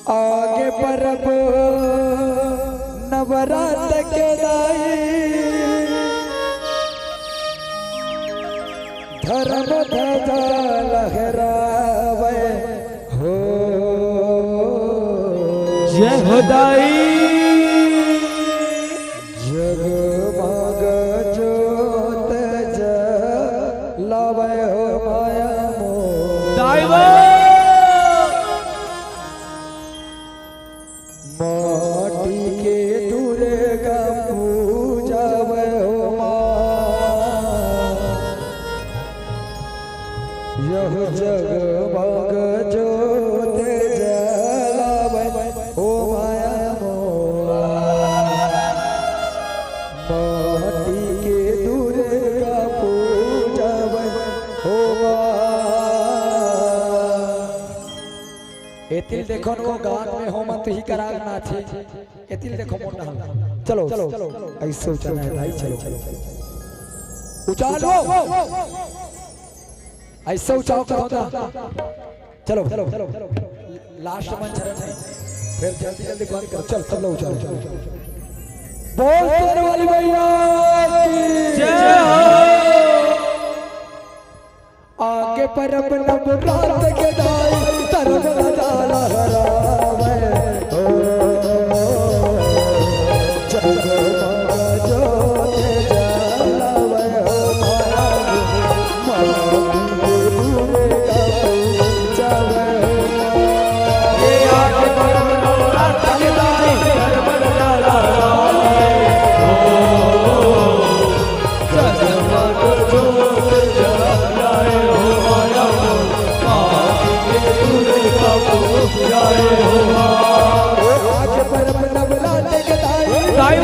आगे परब नवरात के दाई धर्म ध्वजा लहरावे हो जय हो दाई जगमग जोत जलावे हो माया मोर दाई माटी के दुर्गा पूजावे हो माँ यह जगमग जोत जलावे हो माया मोर माटी के दुर्गा पूजावे हो माँ। एतिल देखो को गान में हो मत ही करार ना थी एतिल देखो मोटा हम चलो ऐसे चलना है भाई चलो उचालो ऐसे उचाओ करो चलो लास्ट मंच है फिर जल्दी जल्दी गान करो चल सब लोग उचालो बोल तेरे वाली भैया की जय आगे परब नवरात के दाई तरफ जाला हरावे हो जगमग जोत जलावे हो माया ये आगे परब नवरात के दाई धर्म जाला जगमग जोत जलाए हो माया जय हो आगे परब नवरात के दाई दाई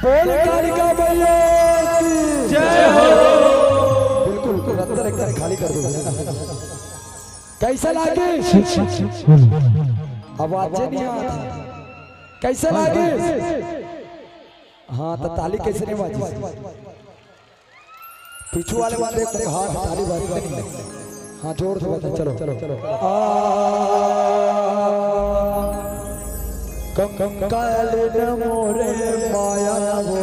बोल कालिका मैया की जय हो। बिल्कुल अंदर एकदम खाली कर दो। कैसा लागे आवाज नहीं आती, कैसा लागे? हाँ तो ताली कैसे नहीं बाजी? पीछू वाले वाले तेरे हाथ ताली बाजी नहीं। हाँ जोर से बता। चलो चलो चलो। कंकाल मोरे माया वो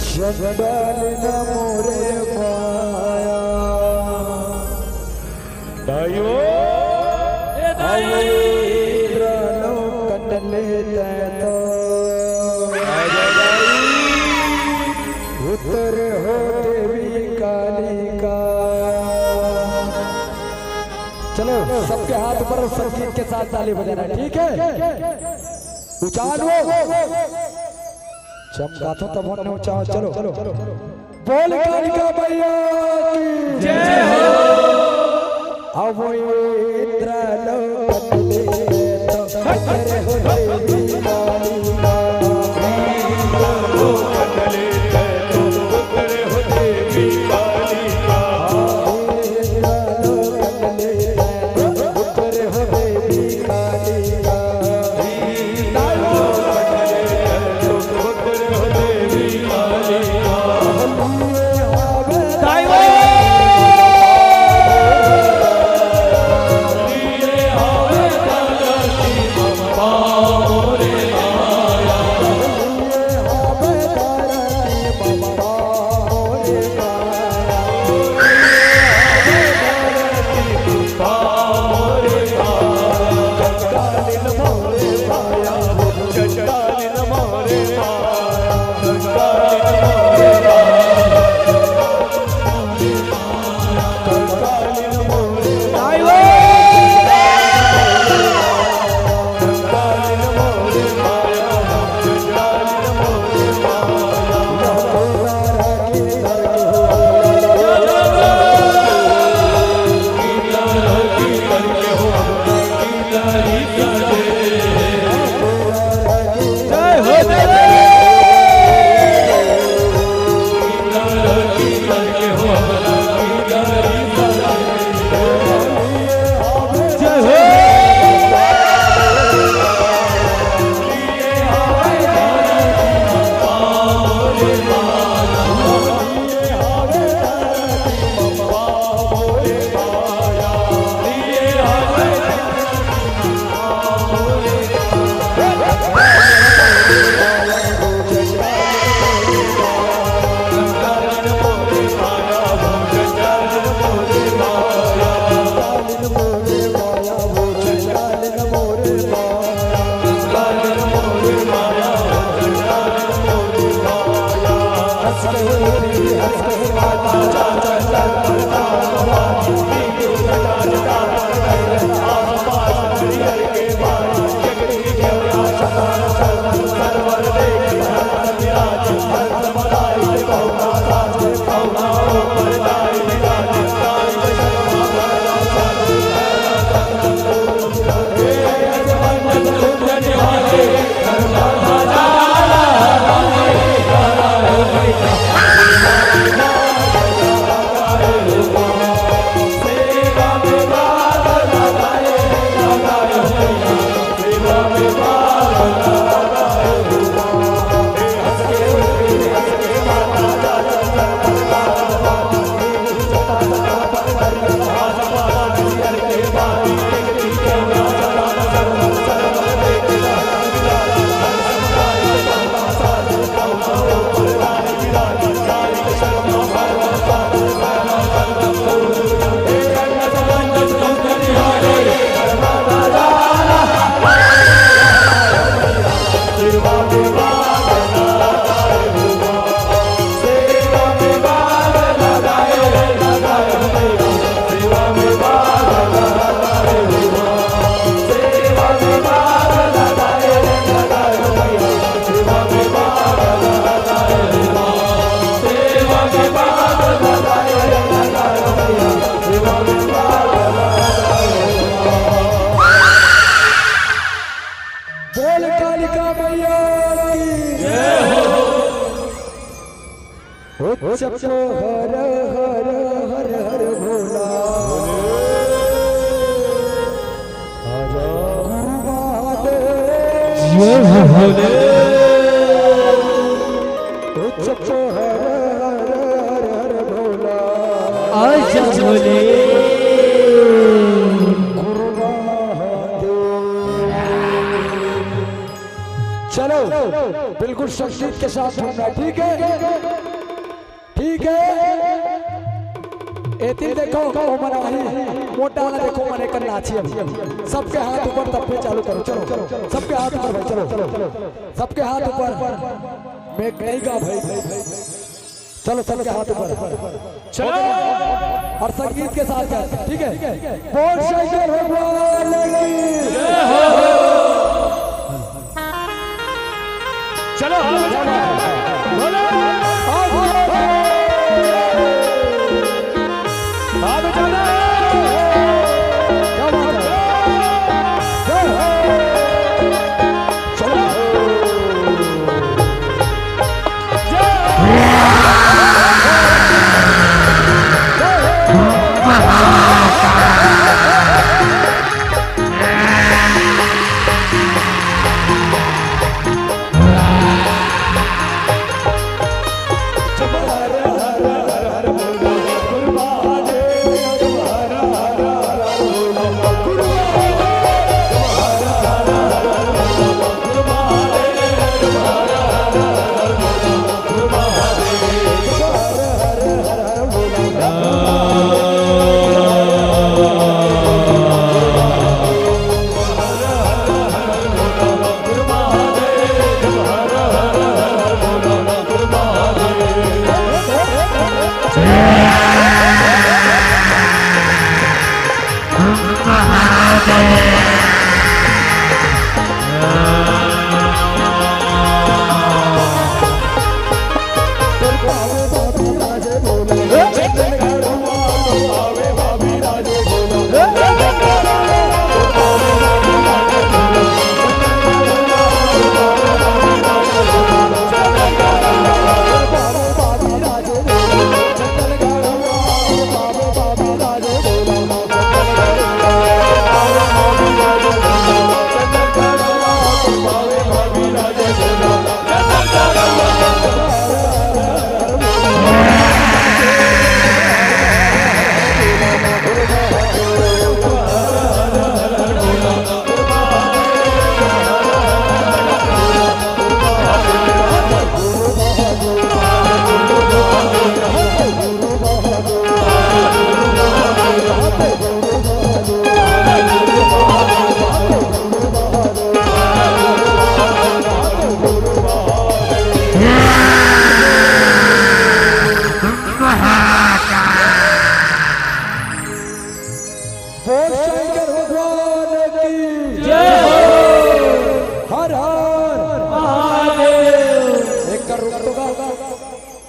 चंडाल मोरे माया दाइयो उत्तर हो देवी कालिका। चलो सबके हाथ पर संगीत के साथ ताली बजाना, ठीक है? उचाल हो चमकातो तब होने उचाल। चलो बोल कालिका मैया की जय हो। अब इंद्र लोक तो खतरे हो देवी कालिका। बोल कालिका मैया की जय हो। उच्च हर हर हर हर भोला जय भोले। उच्च हर हर हर हर भोला आजा भोले। चलो बिल्कुल संगीत के साथ झूमना, ठीक है ठीक है। एती देखो मना मोटा वाला देखो मने कर नाची अभी सबके हाथ ऊपर तब पे चालू करो। चलो सबके हाथ ऊपर भाई, चलो सबके हाथ ऊपर। मैं नहीं गा भाई, चलो सबके हाथ ऊपर चलो और संगीत के साथ गाते, ठीक है। बोल शंकर भगवान की जय हो। चलो बोलो आगे चलो। क्या बात है, चलो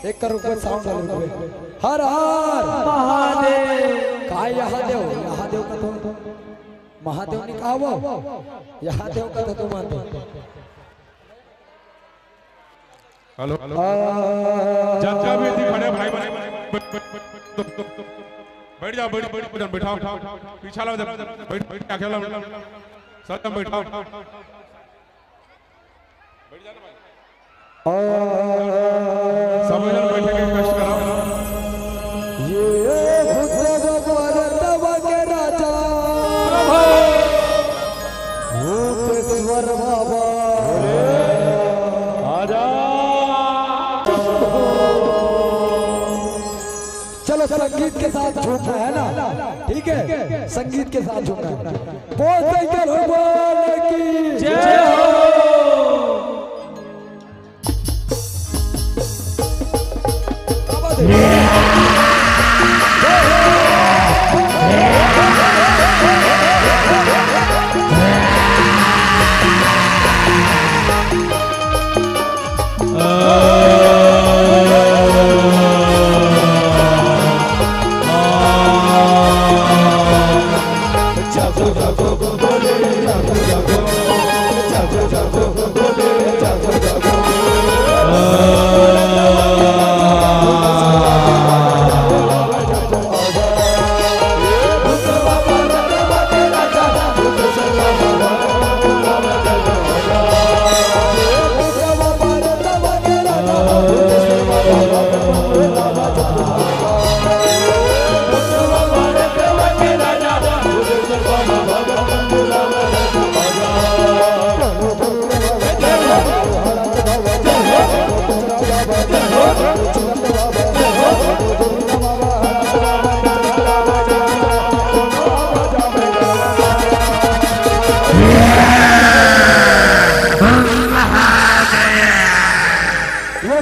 एक कर रुपए साउंड हर हर महादेव। काय यहाँ देव का तो महादेव ने कहा वो यहाँ देव का तो मानते। हेलो चाचा भी थी खड़े भाई बैठ जाओ बैठाओ पीछा लो बैठ क्या खेलो सर बैठाओ बैठ जाना भाई सब जन बैठे के कष्ट कराओ। ये भूतव के राजा भूतेश्वर बाबा आजा। चलो संगीत के साथ झूमना है ना, ठीक है संगीत के साथ झूमना है। बोल शंकर भगवान की जय हो। जागो जागो बोले जागो जागो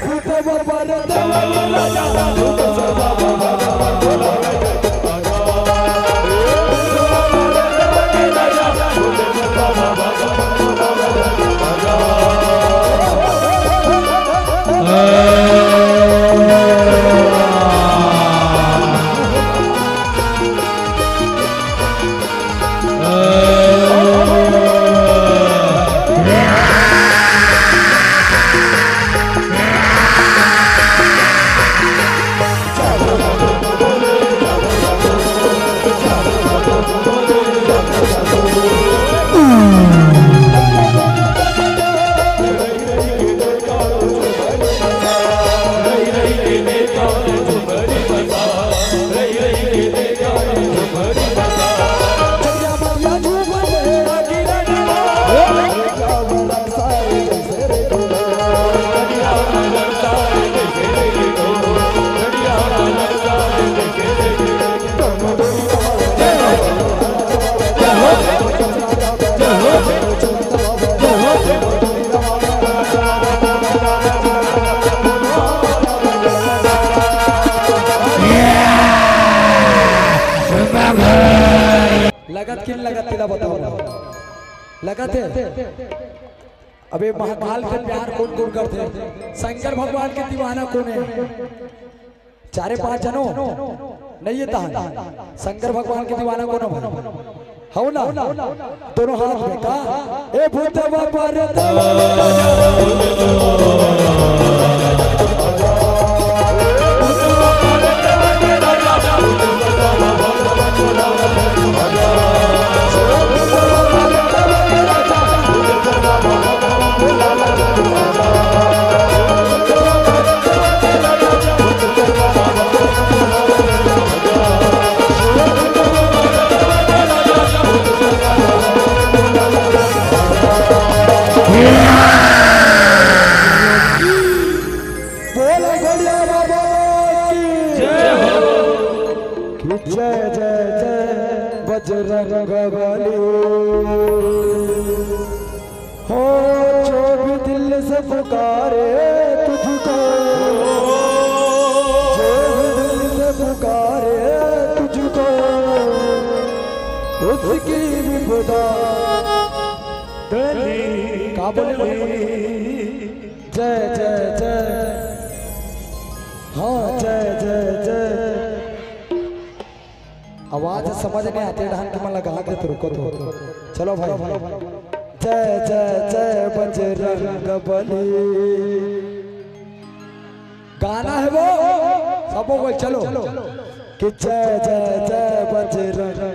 भूत बाबा रे देवल राजा भूत बाबा लगत किन लगत तेरा बताओ लगत है। अबे महाकाल के प्यार कौन कौन करते हैं? शंकर भगवान के दीवाना कौन है? चारे पांच जनों नहीं ये तान शंकर भगवान के दीवाना कौन हो ना दोनों हाथ में का ए भूत बाबा रे बजरंगबली हो जो भी दिल से पुकारे तुझको जो भी दिल से पुकारे तुझको उसकी विपदा का बोले जय जय जय हाँ जय जय जय आवाज समझ नहीं आती ढंग की मन लगा के तो रुको तो चलो भाई जय जय जय बजरंगबली गाना है वो सबो भाई चलो कि जय जय जय बजरंग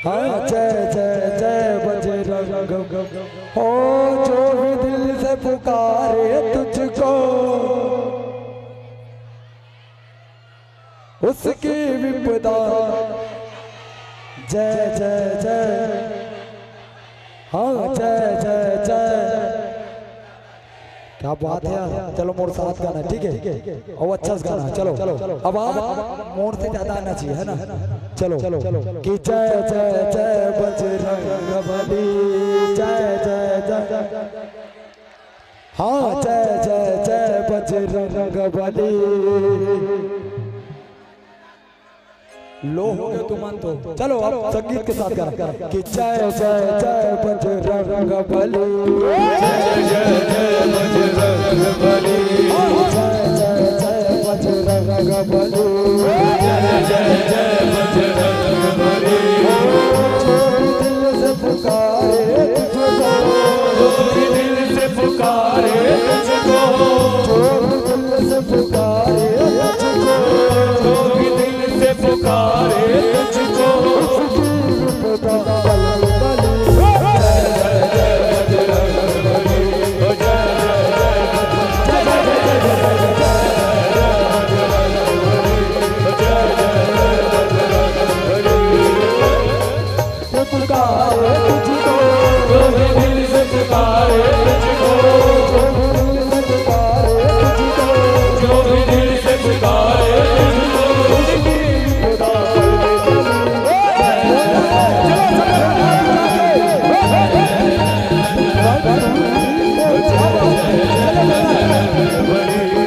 हाँ जय जय जय बजरंग हो जो भी दिल से पुकारे तुझको उसकी विपदा जय जय जय हाँ जय जय जय क्या बात है यार। चलो मोर साथ गाना ठीक है और अच्छा से गाना चलो अब आप मोर से ज्यादा आना चाहिए है ना चलो कि जय जय जय बजरंगबली जय जय जय हाँ जय जय जय बजरंगबली लो हो गए तो मान तो चलो अब संगीत के साथ गाना कि जय जय जय बजरंगबली जय जय जय बजरंगबली जय जय जय बजरंगबली जय जय जय बजरंगबली दिल से पुकारे तुझको दिल से पुकारे तुझको दिल से पुकारे तुझको दिल से पुकारे तुझको बड़ी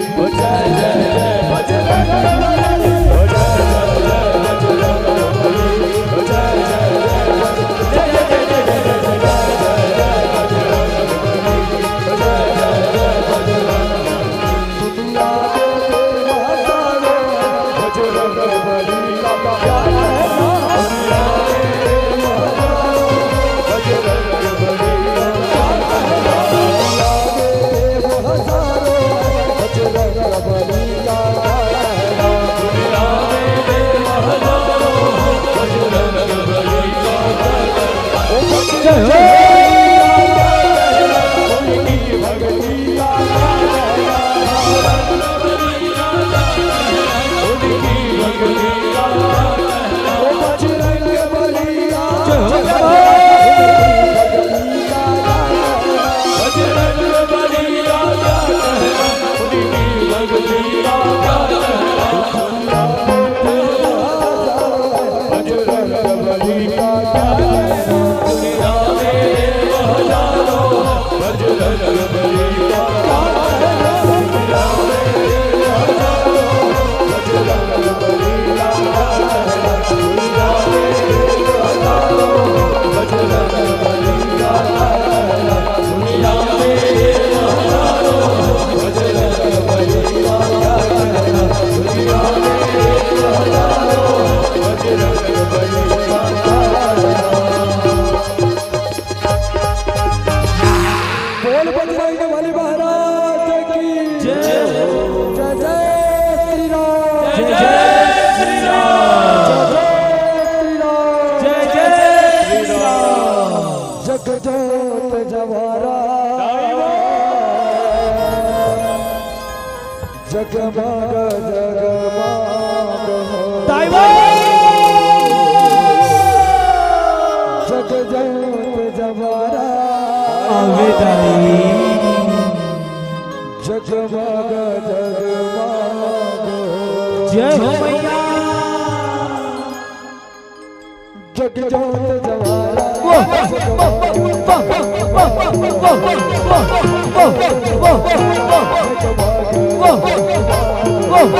जय हो मैया जगजोत जवारा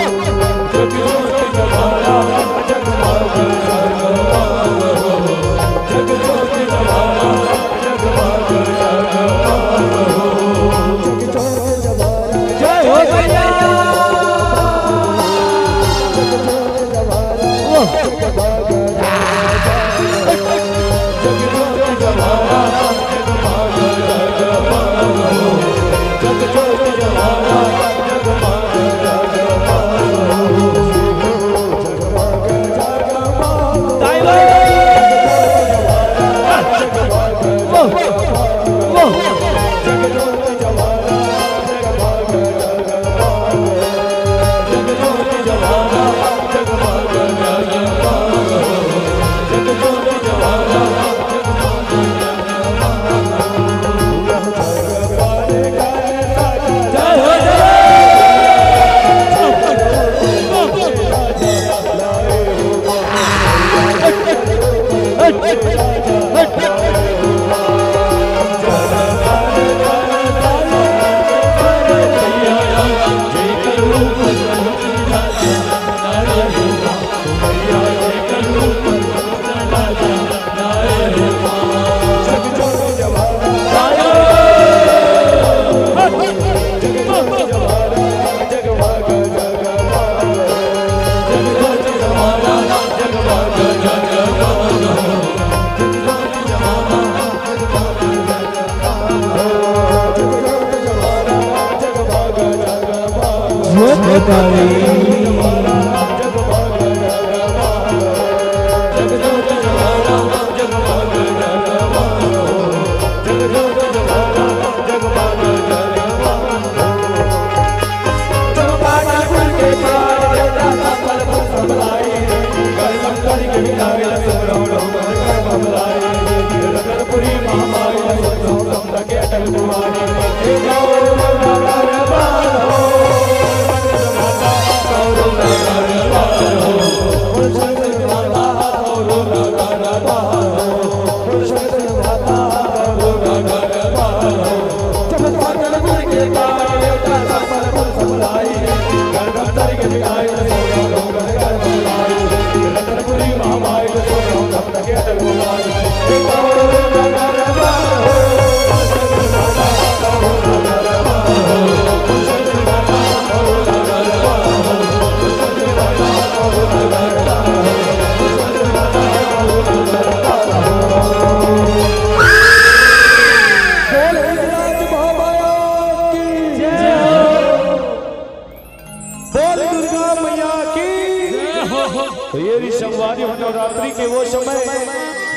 नवरात्रि के वो समय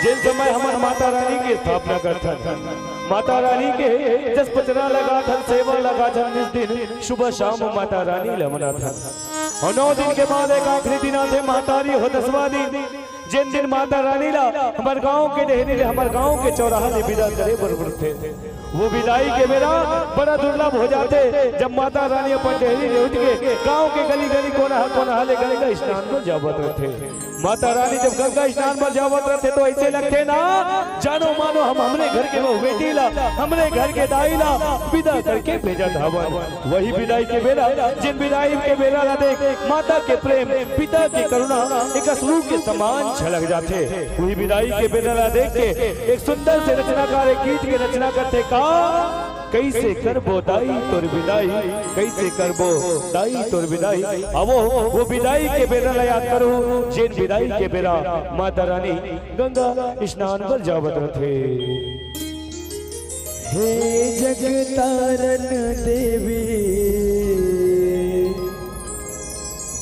जिन समय हमार माता रानी की स्थापना करता माता रानी के जस पचरा लगा था सेवा लगा था जिस दिन सुबह शाम माता रानी लमना था और 9 दिन के बाद एक आखिरी दिन आते मातारी हो 10वां दिन जिन दिन माता रानी ला हमारे गांव के डेहरी हमारे गांव के चौराहा ने विदा करे बरबर थे वो विदाई के मेरा बड़ा दुर्लभ हो जाते जब माता रानी अपन डेहरी ले उठ के गांव के गली गली कोना ले गए स्नान को जावत थे माता रानी जब गंगा स्नान पर जावत रहते तो ऐसे लगते ना जानो मानो हम हमने घर के वो बेटी ला हमने घर के दाई ला विदा करके भेजा धावन। वही विदाई के बेला जिन विदाई के बेला ला देख माता के प्रेम पिता की करुणा एक अश्रु के समान छलक जाते। वही विदाई के बेला ला देख के एक सुंदर से रचनाकार एक गीत की रचना करते का कैसे करबो दाई तोर विदाई कैसे करबो दाई तोर विदाई। अब वो विदाई के बेरा याद करो जिन विदाई के बेरा माता रानी गंगा स्नान पर जावत रहे। हे जगतारण देवी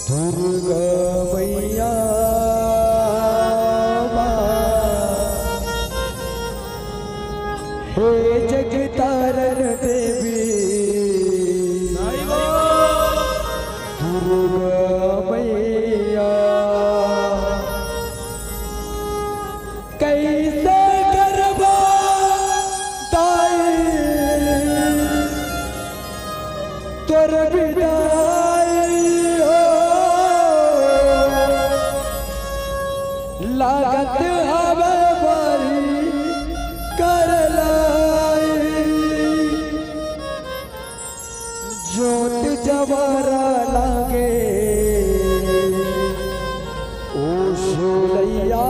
दुर्गा मैया हे जगतारण देवी दुर्गा मैया कैसे करबो दाई तोर विदाई हो लागत हवे बारी करला जोत जवारा लागे ओ शोलैया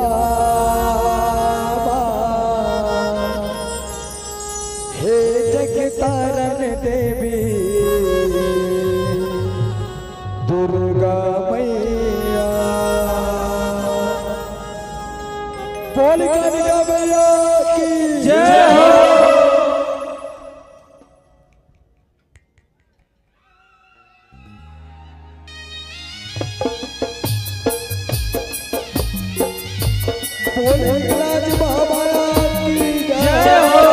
हे जगतारण देवी दुर्गा मैया बोल कनिका मैया की जय हो। राज बाबा की जय हो।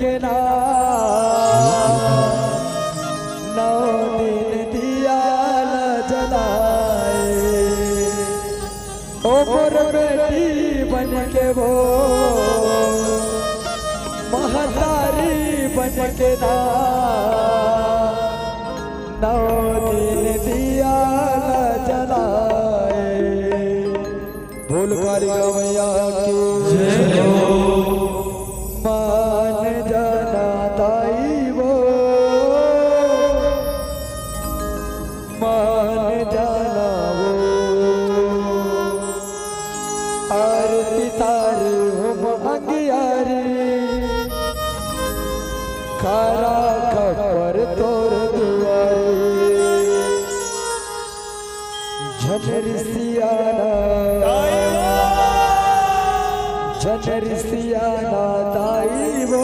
के ना 9 दिन दिया न जलाए, ओ मोर बेटी बन के वो महतारी बन के ना 9 दिन दिया न जलाए। भूल कर गवैया की जय हो, मान जाना ताई वो, मान जाना वो, आरती तारी हम अंगियारी, खारा खपर तोर दुआरी, झनर सियाना झनर सियाना ताई वो,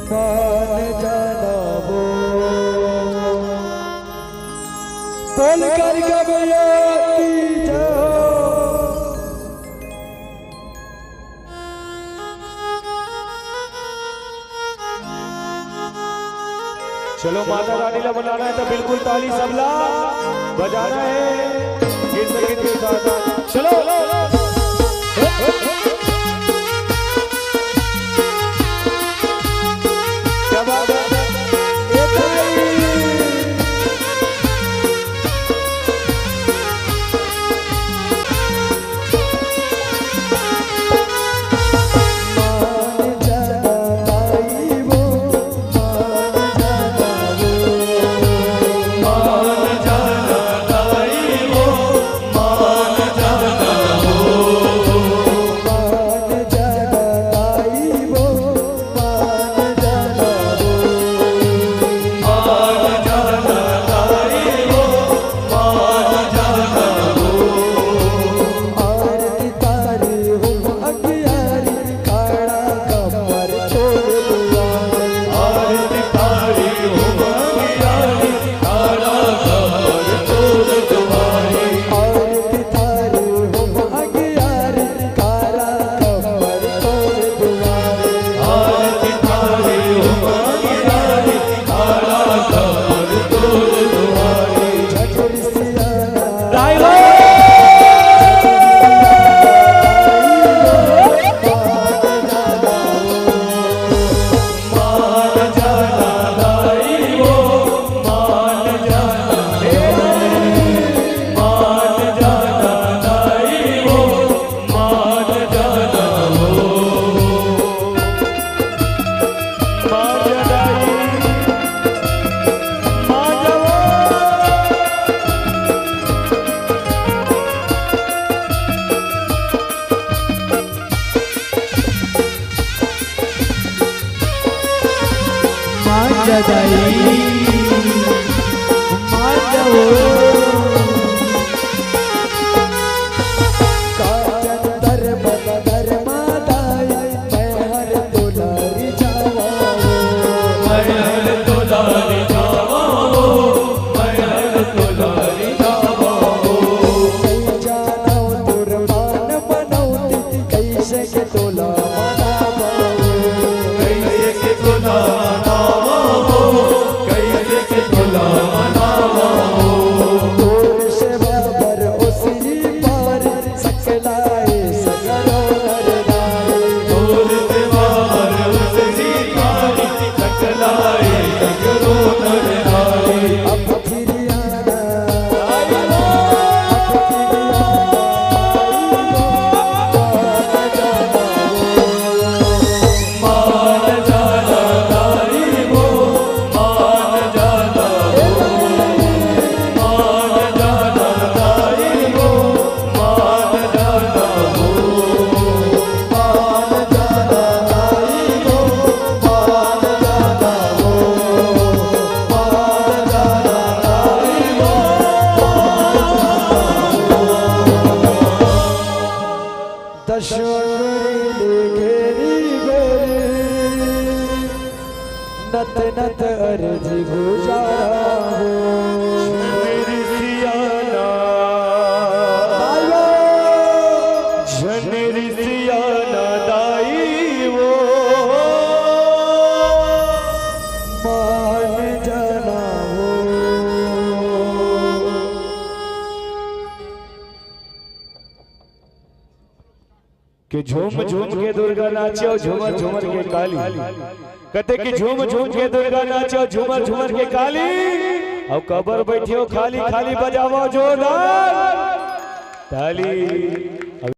मान जाना वो। बोल कर गवैया की जाओ, चलो माता रानी ला बनाना है तो बिल्कुल ताली सबला बजाना है गीत संगीत के साथ। चलो क्या बात है, कैसे के तोला मनावा हो। घेरी गोरी नत नत अर्जी गुजारा हो मेरी सियाना झनेरी सियाना दाई वो मान जाना हो कि झूम झूम के दुर्गा नाचो झूमर झूमर के काली कहते कि झूम झूम के दुर्गा नाचो झूमर झूमर के काली अब कबर बैठियो खाली खाली बजावो जोरदार ताली।